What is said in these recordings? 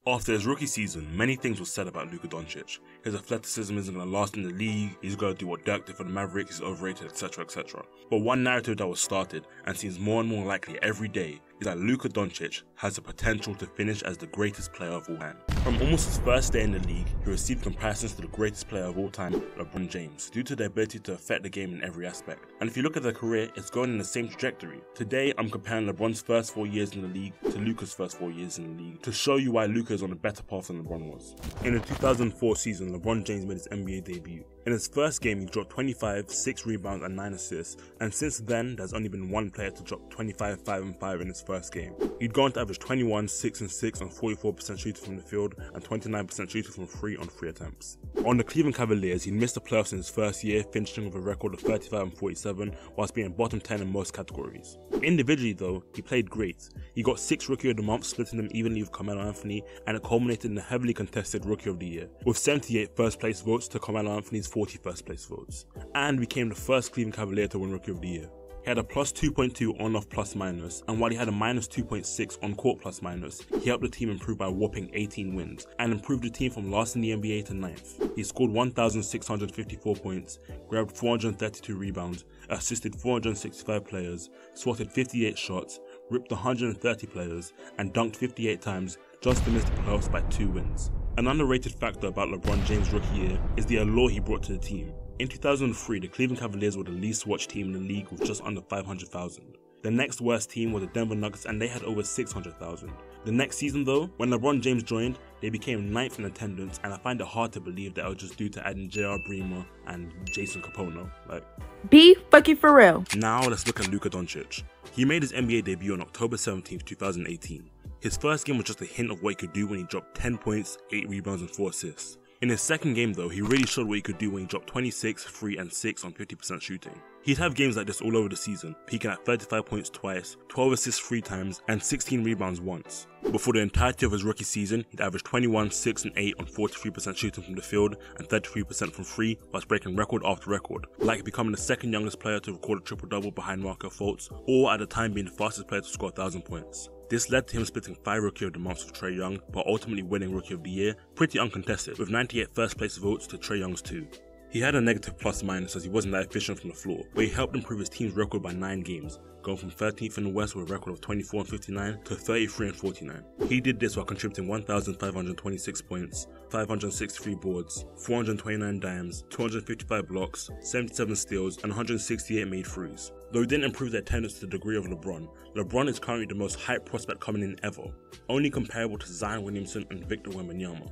After his rookie season, many things were said about Luka Doncic. His athleticism isn't going to last in the league, he's got to do what Dirk did for the Mavericks, he's overrated, etc, etc. But one narrative that was started, and seems more and more likely every day, is that Luka Doncic has the potential to finish as the greatest player of all time. From almost his first day in the league, he received comparisons to the greatest player of all time, LeBron James, due to their ability to affect the game in every aspect. And if you look at their career, it's going in the same trajectory. Today, I'm comparing LeBron's first 4 years in the league to Luka's first 4 years in the league, to show you why Luka is on a better path than LeBron was. In the 2004 season, LeBron James made his NBA debut. In his first game, he dropped 25, 6 rebounds and 9 assists, and since then, there's only been one player to drop 25, 5 and 5 in his first game. He'd gone to average 21, 6 and 6 on 44% shooting from the field and 29% shooting from 3 on 3 attempts. On the Cleveland Cavaliers, he missed the playoffs in his first year, finishing with a record of 35 and 47, whilst being bottom 10 in most categories. Individually though, he played great. He got 6 Rookie of the Month, splitting them evenly with Carmelo Anthony, and it culminated in the heavily contested Rookie of the Year, with 78 first place votes to Carmelo Anthony's 40 first place votes, and became the first Cleveland Cavalier to win Rookie of the Year. He had a plus 2.2 on-off plus minus, and while he had a minus 2.6 on-court plus minus, he helped the team improve by a whopping 18 wins, and improved the team from last in the NBA to 9th. He scored 1,654 points, grabbed 432 rebounds, assisted 465 players, swatted 58 shots, ripped 130 players, and dunked 58 times, just to miss the playoffs by 2 wins. An underrated factor about LeBron James' rookie year is the allure he brought to the team. In 2003, the Cleveland Cavaliers were the least watched team in the league with just under 500,000. The next worst team was the Denver Nuggets, and they had over 600,000. The next season though, when LeBron James joined, they became 9th in attendance, and I find it hard to believe that it was just due to adding J.R. Bremer and Jason Capono. Be fucking for real. Now let's look at Luka Doncic. He made his NBA debut on October 17, 2018. His first game was just a hint of what he could do when he dropped 10 points, 8 rebounds and 4 assists. In his second game though, he really showed what he could do when he dropped 26, 3 and 6 on 50% shooting. He'd have games like this all over the season, peaking at 35 points twice, 12 assists 3 times, and 16 rebounds once. But for the entirety of his rookie season, he'd averaged 21, 6 and 8 on 43% shooting from the field and 33% from 3, whilst breaking record after record, like becoming the second youngest player to record a triple-double behind Markel Fultz, or at the time being the fastest player to score 1,000 points. This led to him splitting 5 Rookie of the Months with Trae Young, but ultimately winning Rookie of the Year, pretty uncontested, with 98 first place votes to Trae Young's 2. He had a negative plus minus as he wasn't that efficient from the floor, but he helped improve his team's record by 9 games, going from 13th in the West with a record of 24 and 59 to 33 and 49. He did this while contributing 1,526 points, 563 boards, 429 dimes, 255 blocks, 77 steals, and 168 made threes. Though he didn't improve their attendance to the degree of LeBron, LeBron is currently the most hyped prospect coming in ever, only comparable to Zion Williamson and Victor Wembanyama.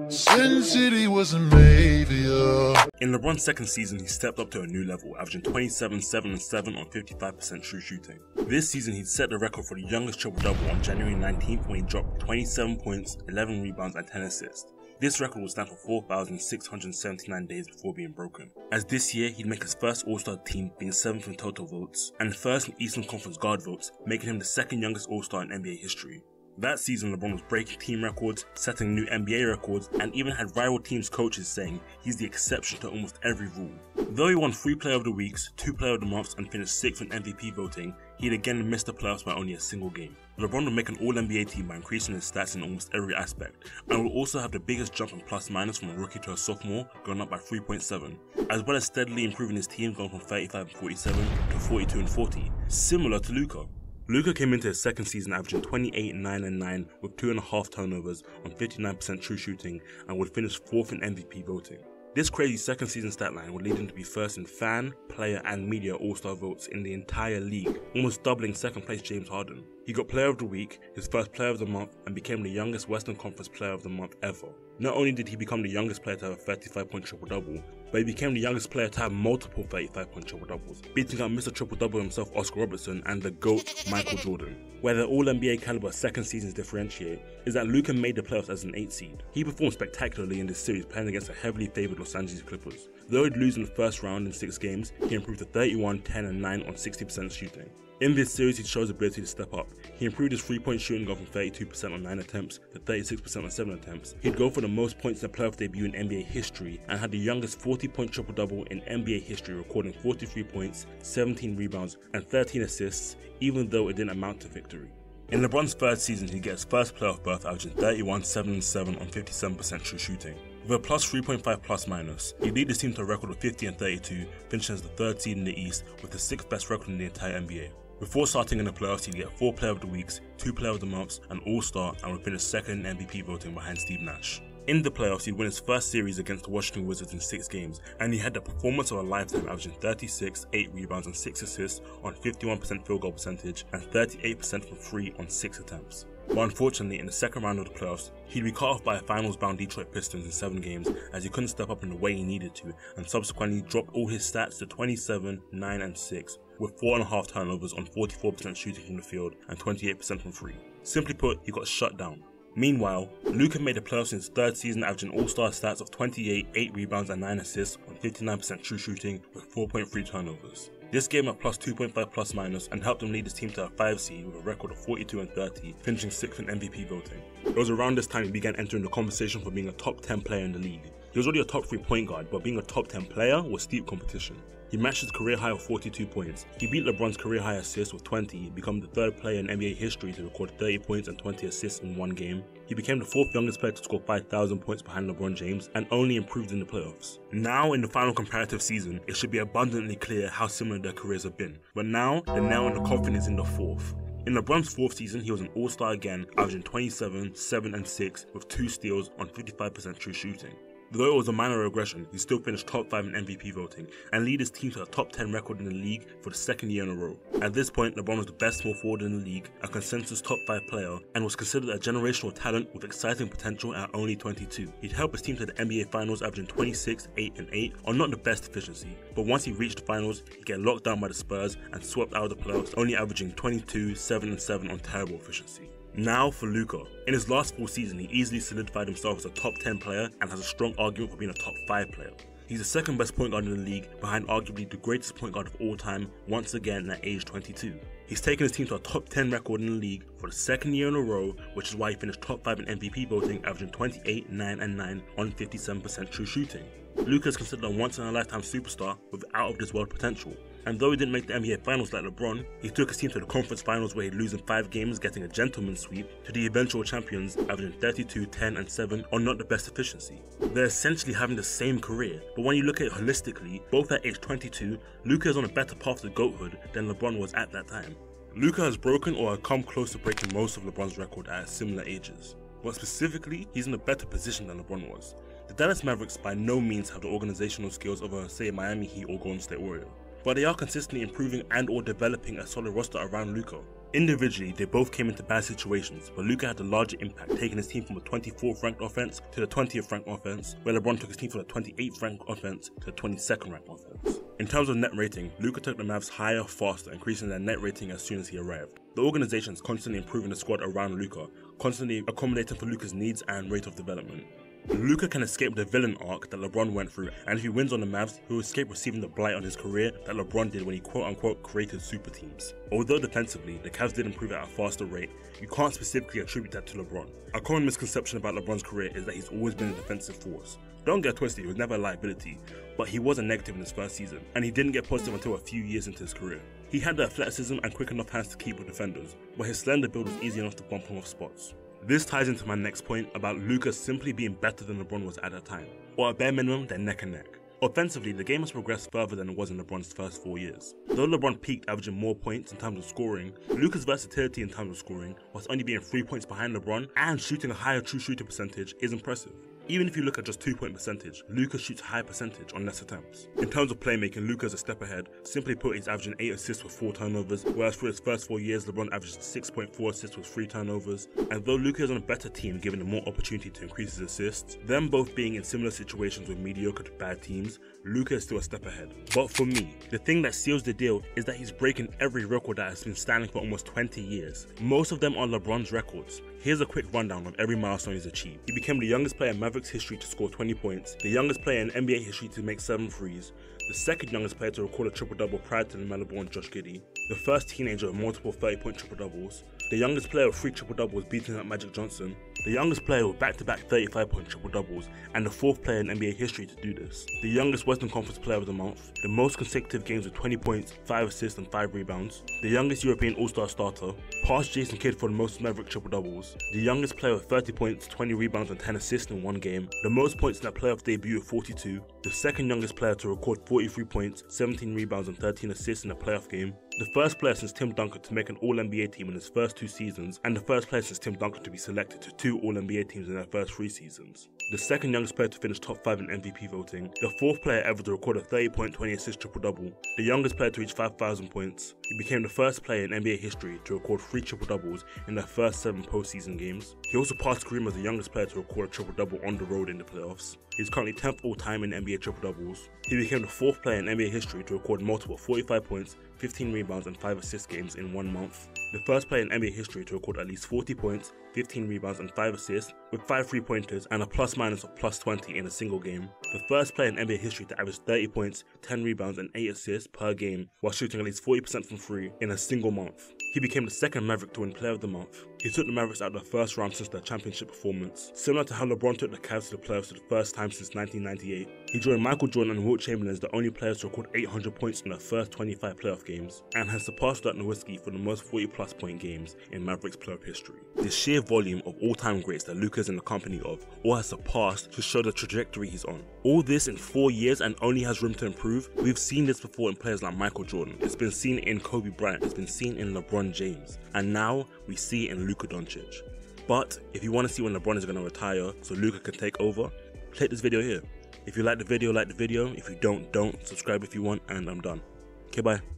Sin City wasn't made for you. In LeBron's second season, he stepped up to a new level, averaging 27, 7 and 7 on 55% true shooting. This season, he'd set the record for the youngest triple-double on January 19th when he dropped 27 points, 11 rebounds and 10 assists. This record will stand for 4,679 days before being broken, as this year he'd make his first All-Star team, being 7th in total votes, and 1st in Eastern Conference guard votes, making him the 2nd youngest All-Star in NBA history. That season, LeBron was breaking team records, setting new NBA records, and even had rival teams' coaches saying he's the exception to almost every rule. Though he won 3 Player of the Weeks, 2 Player of the Months, and finished 6th in MVP voting, he'd again missed the playoffs by only a single game. LeBron would make an All-NBA team by increasing his stats in almost every aspect, and will also have the biggest jump in plus minus from a rookie to a sophomore, going up by 3.7, as well as steadily improving his team, going from 35 and 47 to 42 and 40, similar to Luka. Luka came into his second season averaging 28, 9 and 9 with 2.5 turnovers on 59% true shooting, and would finish 4th in MVP voting. This crazy second season stat line would lead him to be first in fan, player and media all-star votes in the entire league, almost doubling second place James Harden. He got Player of the Week, his first Player of the Month, and became the youngest Western Conference Player of the Month ever. Not only did he become the youngest player to have a 35-point triple-double, but he became the youngest player to have multiple 35-point triple-doubles, beating out Mr. Triple-Double himself Oscar Robertson and the GOAT Michael Jordan. Where the All-NBA caliber second seasons differentiate is that Luka made the playoffs as an 8 seed. He performed spectacularly in this series, playing against a heavily favoured Los Angeles Clippers. Though he'd lose in the first round in 6 games, he improved to 31, 10 and 9 on 60% shooting. In this series, he showed his ability to step up. He improved his 3-point shooting, going from 32% on 9 attempts to 36% on 7 attempts. He'd go for the most points in a playoff debut in NBA history, and had the youngest 40-point triple-double in NBA history, recording 43 points, 17 rebounds, and 13 assists, even though it didn't amount to victory. In LeBron's third season, he gets his first playoff berth, averaging 31, 7 and 7 on 57% true shooting. With a plus 3.5 plus minus, he lead his team to a record of 50 and 32, finishing as the third seed in the East with the 6th best record in the entire NBA. Before starting in the playoffs, he'd get 4 Player of the Weeks, 2 Player of the Months, an All-Star, and would finish second in MVP voting behind Steve Nash. In the playoffs, he'd win his first series against the Washington Wizards in 6 games, and he had the performance of a lifetime, averaging 36, 8 rebounds and 6 assists on 51% field goal percentage and 38% from 3 on 6 attempts. But unfortunately, in the second round of the playoffs, he'd be cut off by a finals-bound Detroit Pistons in 7 games as he couldn't step up in the way he needed to, and subsequently dropped all his stats to 27, 9 and 6, with 4.5 turnovers on 44% shooting from the field and 28% from 3. Simply put, he got shut down. Meanwhile, Luka made the playoffs in his third season, averaging all-star stats of 28, 8 rebounds and 9 assists on 59% true shooting with 4.3 turnovers. This gave him a plus 2.5 plus minus and helped him lead his team to a 5 seed with a record of 42 and 30, finishing 6th in MVP voting. It was around this time he began entering the conversation for being a top 10 player in the league. He was already a top 3 point guard, but being a top 10 player was steep competition. He matched his career high of 42 points. He beat LeBron's career high assists with 20, becoming the 3rd player in NBA history to record 30 points and 20 assists in one game. He became the 4th youngest player to score 5,000 points behind LeBron James and only improved in the playoffs. Now, in the final comparative season, it should be abundantly clear how similar their careers have been. But now, the nail in the coffin is in the 4th. In LeBron's 4th season, he was an all-star again, averaging 27, 7 and 6 with 2 steals on 55% true shooting. Though it was a minor regression, he still finished top 5 in MVP voting and lead his team to a top 10 record in the league for the 2nd year in a row. At this point, LeBron was the best small forward in the league, a consensus top 5 player, and was considered a generational talent with exciting potential at only 22. He'd help his team to the NBA Finals, averaging 26, 8 and 8 on not the best efficiency, but once he reached the Finals, he'd get locked down by the Spurs and swept out of the playoffs, only averaging 22, 7 and 7 on terrible efficiency. Now for Luka. In his last full season, he easily solidified himself as a top 10 player and has a strong argument for being a top 5 player. He's the 2nd best point guard in the league, behind arguably the greatest point guard of all time, once again at age 22. He's taken his team to a top 10 record in the league for the 2nd year in a row, which is why he finished top 5 in MVP voting, averaging 28, 9 and 9 on 57% true shooting. Luka is considered a once-in-a-lifetime superstar with out-of-this-world potential. And though he didn't make the NBA Finals like LeBron, he took his team to the conference finals where he'd lose in 5 games, getting a gentleman's sweep, to the eventual champions, averaging 32, 10 and 7 on not the best efficiency. They're essentially having the same career, but when you look at it holistically, both at age 22, Luka is on a better path to goathood than LeBron was at that time. Luka has broken or had come close to breaking most of LeBron's record at similar ages, but specifically, he's in a better position than LeBron was. The Dallas Mavericks by no means have the organizational skills of a, say, Miami Heat or Golden State Warriors, but they are consistently improving and or developing a solid roster around Luka. Individually, they both came into bad situations, but Luka had a larger impact, taking his team from the 24th ranked offense to the 20th ranked offense, where LeBron took his team from the 28th ranked offense to the 22nd ranked offense. In terms of net rating, Luka took the Mavs higher faster, increasing their net rating as soon as he arrived. The organization is constantly improving the squad around Luka, constantly accommodating for Luka's needs and rate of development. Luka can escape the villain arc that LeBron went through, and if he wins on the Mavs, he will escape receiving the blight on his career that LeBron did when he quote-unquote created super teams. Although defensively, the Cavs did improve at a faster rate, you can't specifically attribute that to LeBron. A common misconception about LeBron's career is that he's always been a defensive force. Don't get twisted, he was never a liability, but he was a negative in his first season, and he didn't get positive until a few years into his career. He had the athleticism and quick enough hands to keep with defenders, but his slender build was easy enough to bump him off spots. This ties into my next point about Luka simply being better than LeBron was at that time, or at bare minimum, they're neck and neck. Offensively, the game has progressed further than it was in LeBron's first 4 years. Though LeBron peaked averaging more points in terms of scoring, Luka's versatility in terms of scoring, whilst only being 3 points behind LeBron and shooting a higher true shooting percentage, is impressive. Even if you look at just 2-point percentage, Luka shoots a high percentage on less attempts. In terms of playmaking, Luka is a step ahead. Simply put, he's averaging 8 assists with 4 turnovers, whereas for his first 4 years, LeBron averaged 6.4 assists with 3 turnovers. And though Luka is on a better team, giving him more opportunity to increase his assists, them both being in similar situations with mediocre to bad teams, Luka is still a step ahead. But for me, the thing that seals the deal is that he's breaking every record that has been standing for almost 20 years. Most of them are LeBron's records. Here's a quick rundown of every milestone he's achieved. He became the youngest player in Mavericks history to score 20 points, the youngest player in NBA history to make 7 threes, the second youngest player to record a triple-double prior to LaMelo Ball and Josh Giddey, the first teenager with multiple 30-point triple-doubles, the youngest player with 3 triple-doubles beating out Magic Johnson, the youngest player with back-to-back 35-point triple-doubles, and the 4th player in NBA history to do this, the youngest Western Conference player of the month, the most consecutive games with 20 points, 5 assists and 5 rebounds, the youngest European All-Star starter, past Jason Kidd for the most Maverick triple-doubles, the youngest player with 30 points, 20 rebounds and 10 assists in one game, the most points in that playoff debut of 42, the second youngest player to record 43 points, 17 rebounds and 13 assists in a playoff game, the first player since Tim Duncan to make an All-NBA team in his first 2 seasons, and the first player since Tim Duncan to be selected to 2 All-NBA teams in their first 3 seasons. The second youngest player to finish top 5 in MVP voting, the 4th player ever to record a 30-point, 20-assist triple-double, the youngest player to reach 5,000 points. He became the first player in NBA history to record 3 triple-doubles in their first 7 postseason games. He also passed Kareem as the youngest player to record a triple-double on the road in the playoffs. He's currently 10th all-time in NBA triple-doubles. He became the 4th player in NBA history to record multiple 45 points, 15 rebounds and 5 assist games in 1 month. The first player in NBA history to record at least 40 points, 15 rebounds and 5 assists, with 5 3-pointers and a plus-minus of +20 in a single game. The first player in NBA history to average 30 points, 10 rebounds and 8 assists per game while shooting at least 40% from 3 in a single month. He became the second Maverick to win Player of the Month. He took the Mavericks out of the first round since their championship performance, similar to how LeBron took the Cavs to the playoffs for the first time since 1998. He joined Michael Jordan and Wilt Chamberlain as the only players to record 800 points in their first 25 playoff games, and has surpassed Dirk Nowitzki for the most 40-plus point games in Mavericks playoff history. The sheer volume of all-time greats that Luka is in the company of, or has surpassed, to show the trajectory he's on. All this in 4 years and only has room to improve. We've seen this before in players like Michael Jordan, it's been seen in Kobe Bryant, it's been seen in LeBron James, and now we see it in Luka Doncic. But if you want to see when LeBron is going to retire so Luka can take over, click this video here. If you like the video, like the video. If you don't, don't. Subscribe if you want, and I'm done. Okay, bye.